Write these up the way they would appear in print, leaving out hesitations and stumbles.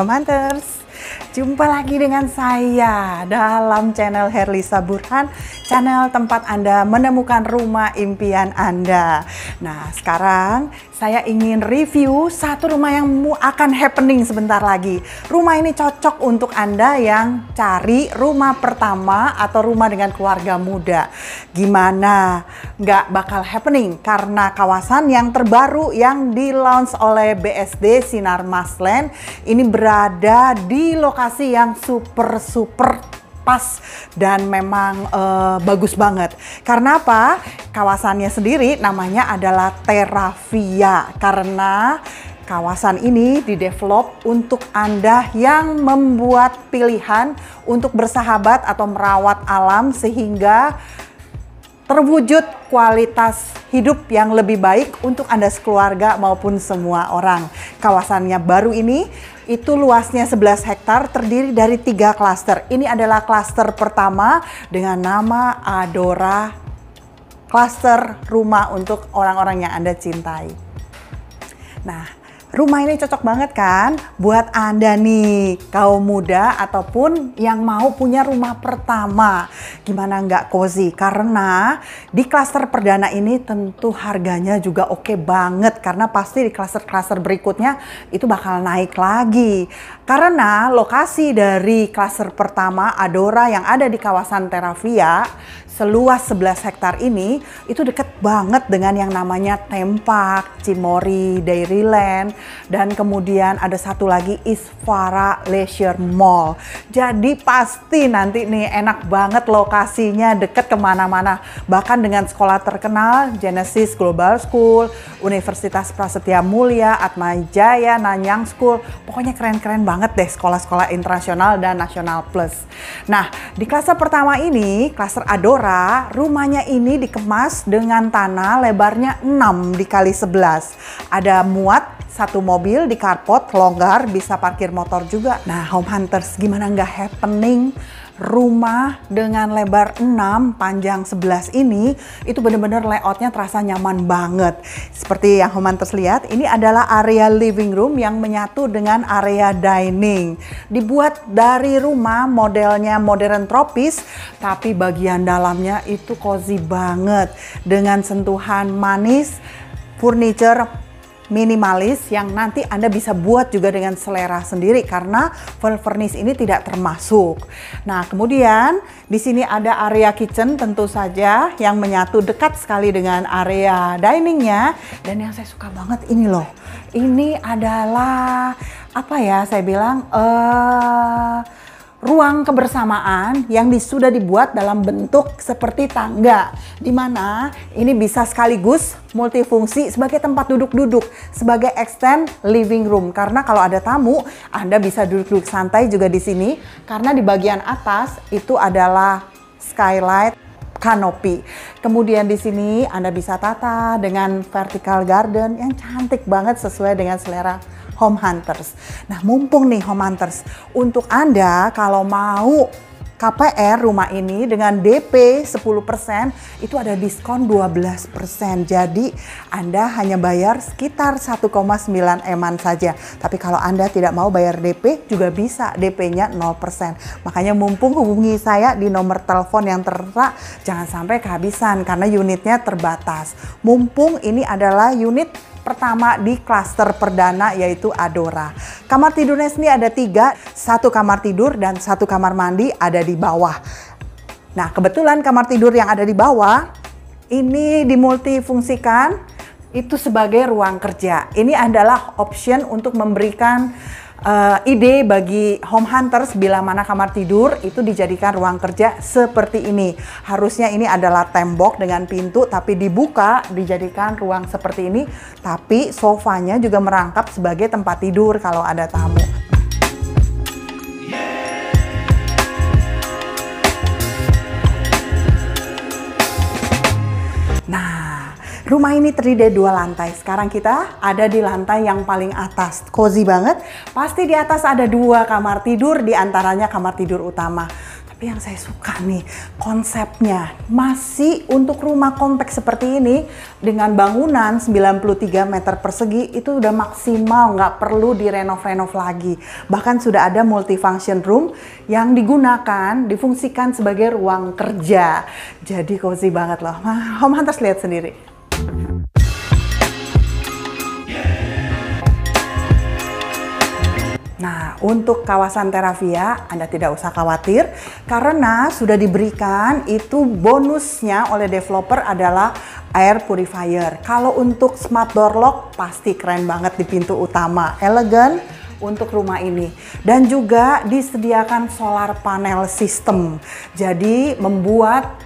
Homhunters, jumpa lagi dengan saya dalam channel Herlisa Burhan, channel tempat Anda menemukan rumah impian Anda. Nah, sekarang saya ingin review satu rumah yang akan happening sebentar lagi. Rumah ini cocok untuk Anda yang cari rumah pertama atau rumah dengan keluarga muda. Gimana? Nggak bakal happening karena kawasan yang terbaru yang di-launch oleh BSD Sinar Masland ini berada di lokasi yang super pas dan memang bagus banget. Karena apa? Kawasannya sendiri namanya adalah Terravia karena kawasan ini didevelop untuk Anda yang membuat pilihan untuk bersahabat atau merawat alam sehingga terwujud kualitas hidup yang lebih baik untuk Anda sekeluarga maupun semua orang. Kawasannya baru ini itu luasnya 11 hektar terdiri dari 3 klaster. Ini adalah klaster pertama dengan nama Adora, klaster rumah untuk orang-orang yang Anda cintai. Nah, rumah ini cocok banget kan buat Anda nih, kaum muda ataupun yang mau punya rumah pertama. Gimana nggak cozy? Karena di klaster perdana ini tentu harganya juga oke banget. Karena pasti di klaster-klaster berikutnya itu bakal naik lagi. Karena lokasi dari klaster pertama Adora yang ada di kawasan Terravia seluas 11 hektar ini itu deket banget dengan yang namanya Tempak, Cimory, Dairyland, dan kemudian ada satu lagi Isvara Leisure Mall. Jadi pasti nanti nih enak banget lokasinya, deket kemana-mana. Bahkan dengan sekolah terkenal Genesis Global School, Universitas Prasetya Mulia, Atmajaya, Nanyang School. Pokoknya keren-keren banget deh sekolah-sekolah internasional dan nasional plus. Nah, di klaster pertama ini, klaster Adora, rumahnya ini dikemas dengan tanah lebarnya 6 dikali 11. Ada muat satu mobil di carport, longgar, bisa parkir motor juga. Nah, Homhunters, gimana nggak happening? Rumah dengan lebar 6, panjang 11 ini, itu bener-bener layoutnya terasa nyaman banget. Seperti yang Homhunters lihat, ini adalah area living room yang menyatu dengan area dining. Dibuat dari rumah modelnya modern tropis, tapi bagian dalamnya itu cozy banget. Dengan sentuhan manis, furniture minimalis yang nanti Anda bisa buat juga dengan selera sendiri karena full furnish ini tidak termasuk. Nah, kemudian di sini ada area kitchen tentu saja yang menyatu dekat sekali dengan area diningnya, dan yang saya suka banget ini loh. Ini adalah apa ya? Saya bilang ruang kebersamaan yang sudah dibuat dalam bentuk seperti tangga, di mana ini bisa sekaligus multifungsi sebagai tempat duduk-duduk, sebagai extend living room. Karena kalau ada tamu, Anda bisa duduk-duduk santai juga di sini. Karena di bagian atas itu adalah skylight kanopi. Kemudian di sini Anda bisa tata dengan vertical garden yang cantik banget sesuai dengan selera Homhunters. Nah, mumpung nih Homhunters, untuk Anda kalau mau KPR rumah ini dengan DP 10% itu ada diskon 12%. Jadi Anda hanya bayar sekitar 1,9 eman saja. Tapi kalau Anda tidak mau bayar DP juga bisa, DP-nya 0%. Makanya mumpung hubungi saya di nomor telepon yang tertera, jangan sampai kehabisan karena unitnya terbatas. Mumpung ini adalah unit pertama di klaster perdana yaitu Adora. Kamar tidurnya sini ada 3, 1 kamar tidur dan 1 kamar mandi ada di bawah. Nah, kebetulan kamar tidur yang ada di bawah ini dimultifungsikan itu sebagai ruang kerja. Ini adalah option untuk memberikan ide bagi Homhunters bila mana kamar tidur itu dijadikan ruang kerja seperti ini. Harusnya ini adalah tembok dengan pintu tapi dibuka dijadikan ruang seperti ini. Tapi sofanya juga merangkap sebagai tempat tidur kalau ada tamu. Rumah ini terdiri dari 2 lantai. Sekarang kita ada di lantai yang paling atas. Cozy banget. Pasti di atas ada 2 kamar tidur, di antaranya kamar tidur utama. Tapi Tapi yang saya suka nih, konsepnya masih untuk rumah kompak seperti ini dengan bangunan 93 meter persegi itu udah maksimal, nggak perlu direnov-renov lagi. Bahkan sudah ada multifunction room yang digunakan, difungsikan sebagai ruang kerja. Jadi cozy banget loh. Home Hunters lihat sendiri. Nah, untuk kawasan Terravia, Anda tidak usah khawatir karena sudah diberikan itu bonusnya oleh developer adalah air purifier. Kalau untuk smart door lock, pasti keren banget di pintu utama. Elegan untuk rumah ini. Dan juga disediakan solar panel system. Jadi membuat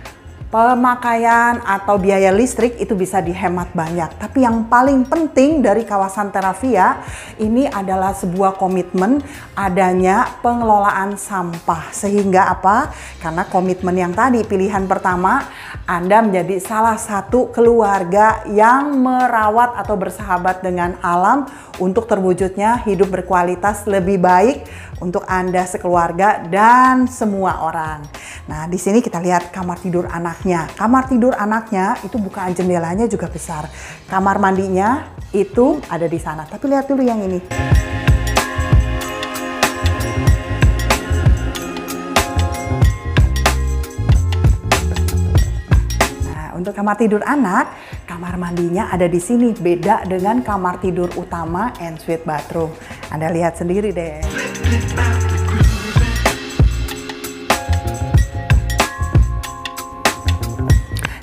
pemakaian atau biaya listrik itu bisa dihemat banyak. Tapi yang paling penting dari kawasan Terravia ini adalah sebuah komitmen adanya pengelolaan sampah. Sehingga apa? Karena komitmen yang tadi, pilihan pertama, Anda menjadi salah satu keluarga yang merawat atau bersahabat dengan alam untuk terwujudnya hidup berkualitas lebih baik untuk Anda sekeluarga dan semua orang. Nah, di sini kita lihat kamar tidur anaknya. Kamar tidur anaknya itu bukaan jendelanya juga besar. Kamar mandinya itu ada di sana. Tapi lihat dulu yang ini. Nah, untuk kamar tidur anak, kamar mandinya ada di sini. Beda dengan kamar tidur utama and suite bathroom. Anda lihat sendiri deh.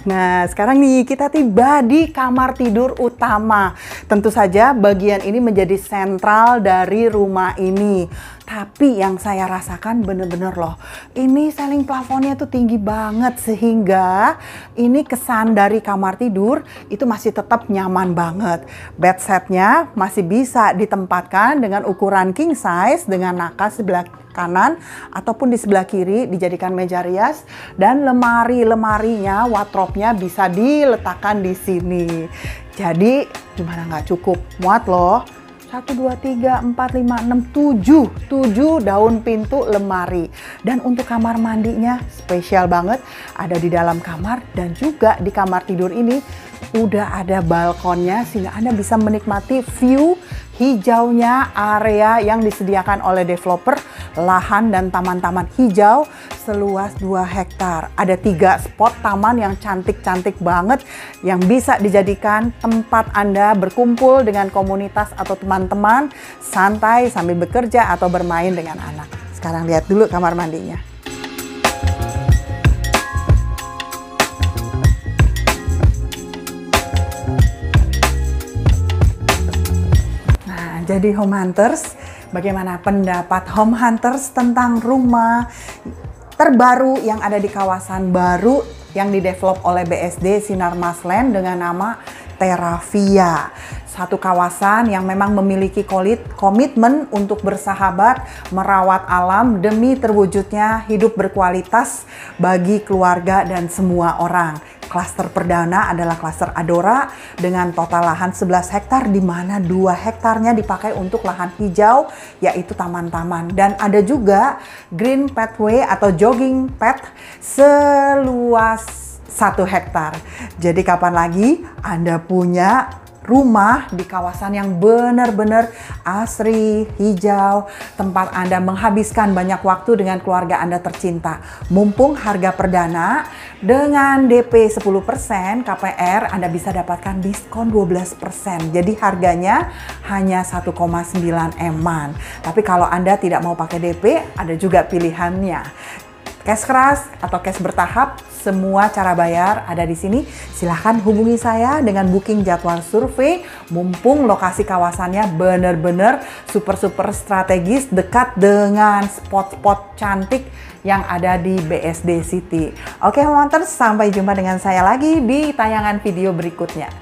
Nah, sekarang nih kita tiba di kamar tidur utama. Tentu saja bagian ini menjadi sentral dari rumah ini. Tapi yang saya rasakan bener-bener loh, ini ceiling plafonnya tuh tinggi banget sehingga ini kesan dari kamar tidur itu masih tetap nyaman banget. Bed setnya masih bisa ditempatkan dengan ukuran king size dengan nakas sebelah kanan ataupun di sebelah kiri dijadikan meja rias, dan lemari-lemarinya, wardrobe-nya bisa diletakkan di sini. Jadi gimana nggak cukup, muat loh. 1, 2, 3, 4, 5, 6, 7 daun pintu lemari. Dan untuk kamar mandinya spesial banget, ada di dalam kamar dan juga di kamar tidur ini udah ada balkonnya sehingga Anda bisa menikmati view hijaunya area yang disediakan oleh developer, lahan dan taman-taman hijau seluas 2 hektar. Ada 3 spot taman yang cantik-cantik banget yang bisa dijadikan tempat Anda berkumpul dengan komunitas atau teman-teman, santai sambil bekerja atau bermain dengan anak. Sekarang lihat dulu kamar mandinya. Jadi Home Hunters, bagaimana pendapat Home Hunters tentang rumah terbaru yang ada di kawasan baru yang didevelop oleh BSD Sinar Mas Land dengan nama Terravia? Satu kawasan yang memang memiliki komitmen untuk bersahabat, merawat alam demi terwujudnya hidup berkualitas bagi keluarga dan semua orang. Klaster perdana adalah klaster Adora dengan total lahan 11 hektar di mana 2 hektarnya dipakai untuk lahan hijau yaitu taman-taman, dan ada juga green pathway atau jogging path seluas 1 hektar. Jadi kapan lagi Anda punya rumah di kawasan yang benar-benar asri, hijau, tempat Anda menghabiskan banyak waktu dengan keluarga Anda tercinta. Mumpung harga perdana dengan DP 10% KPR Anda bisa dapatkan diskon 12%. Jadi harganya hanya 1,9 M-an. Tapi kalau Anda tidak mau pakai DP, ada juga pilihannya. Cash keras atau cash bertahap, semua cara bayar ada di sini. Silahkan hubungi saya dengan booking jadwal survei. Mumpung lokasi kawasannya benar-benar super strategis, dekat dengan spot-spot cantik yang ada di BSD City. Oke, Home Hunters, sampai jumpa dengan saya lagi di tayangan video berikutnya.